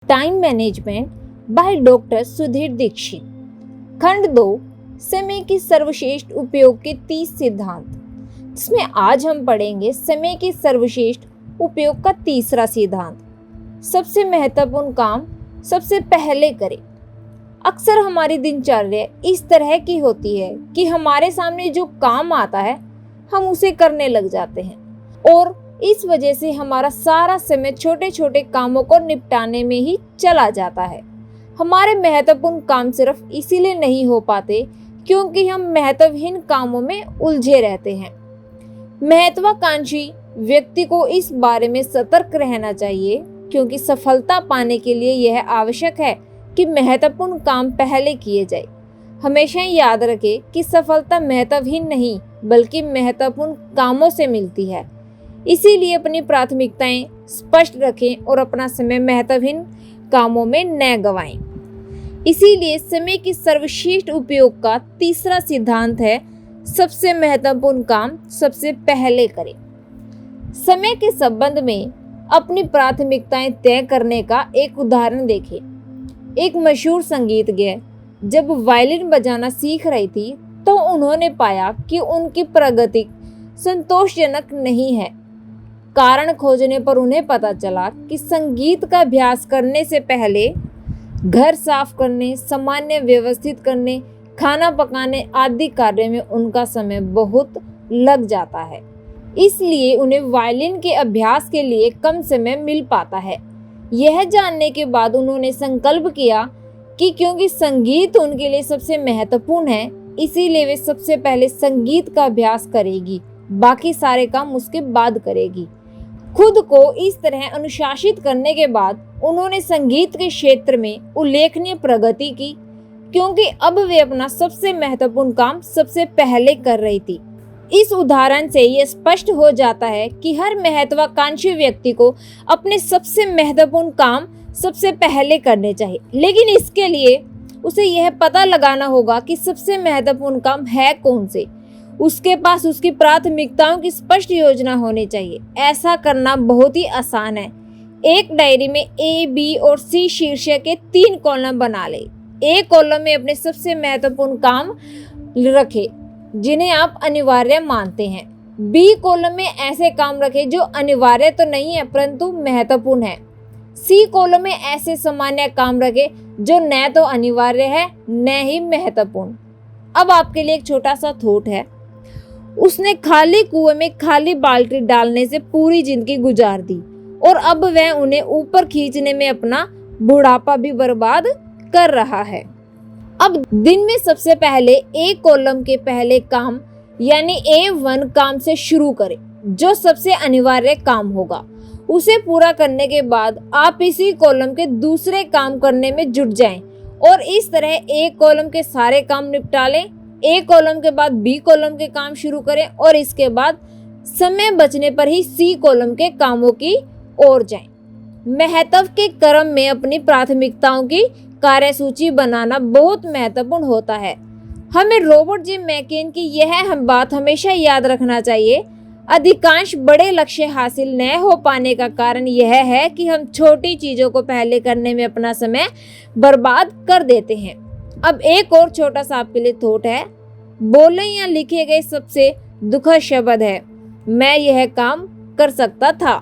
Time management by doctor Sudhir Dikshit. खंड 2, समय की सर्वश्रेष्ठ उपयोग के 30 सिद्धांत, जिसमें आज हम पढ़ेंगे समय के सर्वश्रेष्ठ उपयोग का तीसरा सिद्धांत, सबसे महत्वपूर्ण काम सबसे पहले करें। अक्सर हमारी दिनचर्या इस तरह की होती है कि हमारे सामने जो काम आता है हम उसे करने लग जाते हैं और इस वजह से हमारा सारा समय छोटे छोटे कामों को निपटाने में ही चला जाता है। हमारे महत्वपूर्ण काम सिर्फ इसीलिए नहीं हो पाते क्योंकि हम महत्वहीन कामों में उलझे रहते हैं। महत्वाकांक्षी व्यक्ति को इस बारे में सतर्क रहना चाहिए क्योंकि सफलता पाने के लिए यह आवश्यक है कि महत्वपूर्ण काम पहले किए जाए। हमेशा याद रखें कि सफलता महत्वहीन नहीं बल्कि महत्वपूर्ण कामों से मिलती है। इसीलिए अपनी प्राथमिकताएं स्पष्ट रखें और अपना समय महत्वहीन कामों में न गवाएं। इसीलिए समय की सर्वश्रेष्ठ उपयोग का तीसरा सिद्धांत है, सबसे महत्वपूर्ण काम सबसे पहले करें। समय के संबंध में अपनी प्राथमिकताएं तय करने का एक उदाहरण देखें। एक मशहूर संगीतज्ञ जब वायलिन बजाना सीख रही थी तो उन्होंने पाया कि उनकी प्रगति संतोषजनक नहीं है। कारण खोजने पर उन्हें पता चला कि संगीत का अभ्यास करने से पहले घर साफ करने, सामान व्यवस्थित करने, खाना पकाने आदि कार्य में उनका समय बहुत लग जाता है। इसलिए उन्हें वायलिन के अभ्यास के लिए कम समय मिल पाता है। यह जानने के बाद उन्होंने संकल्प किया कि क्योंकि संगीत उनके लिए सबसे महत्वपूर्ण है, इसीलिए वे सबसे पहले संगीत का अभ्यास करेगी, बाकी सारे काम उसके बाद करेगी। खुद को इस तरह अनुशासित करने के बाद उन्होंने संगीत के क्षेत्र में उल्लेखनीय प्रगति की क्योंकि अब वे अपना सबसे महत्वपूर्ण काम सबसे पहले कर रही थी। इस उदाहरण से यह स्पष्ट हो जाता है कि हर महत्वाकांक्षी व्यक्ति को अपने सबसे महत्वपूर्ण काम सबसे पहले करने चाहिए, लेकिन इसके लिए उसे यह पता लगाना होगा कि सबसे महत्वपूर्ण काम है कौन से। उसके पास उसकी प्राथमिकताओं की स्पष्ट योजना होनी चाहिए। ऐसा करना बहुत ही आसान है। एक डायरी में ए, बी और सी शीर्षक के 3 कॉलम बना ले। ए कॉलम में अपने सबसे महत्वपूर्ण काम रखें जिन्हें आप अनिवार्य मानते हैं। बी कॉलम में ऐसे काम रखें जो अनिवार्य तो नहीं है परंतु महत्वपूर्ण है। सी कॉलम में ऐसे सामान्य काम रखें जो न तो अनिवार्य है न ही महत्वपूर्ण। अब आपके लिए एक छोटा सा थॉट है। उसने खाली कुएं में खाली बाल्टी डालने से पूरी जिंदगी गुजार दी और अब वह उन्हें ऊपर खींचने में अपना बुढ़ापा भी बर्बाद कर रहा है। अब दिन में सबसे पहले ए कॉलम के पहले काम यानी A1 काम से शुरू करें जो सबसे अनिवार्य काम होगा। उसे पूरा करने के बाद आप इसी कॉलम के दूसरे काम करने में जुट जाएं और इस तरह ए कॉलम के सारे काम निपटा लें। ए कॉलम के बाद बी कॉलम के काम शुरू करें और इसके बाद समय बचने पर ही सी कॉलम के कामों की ओर जाएं। महत्व के क्रम में अपनी प्राथमिकताओं की कार्यसूची बनाना बहुत महत्वपूर्ण होता है। हमें रॉबर्ट जी मैकेन की यह बात हमेशा याद रखना चाहिए। अधिकांश बड़े लक्ष्य हासिल न हो पाने का कारण यह है कि हम छोटी चीजों को पहले करने में अपना समय बर्बाद कर देते हैं। अब एक और छोटा सा आपके लिए थॉट है। बोले या लिखे गए सबसे दुखद शब्द है, मैं यह काम कर सकता था।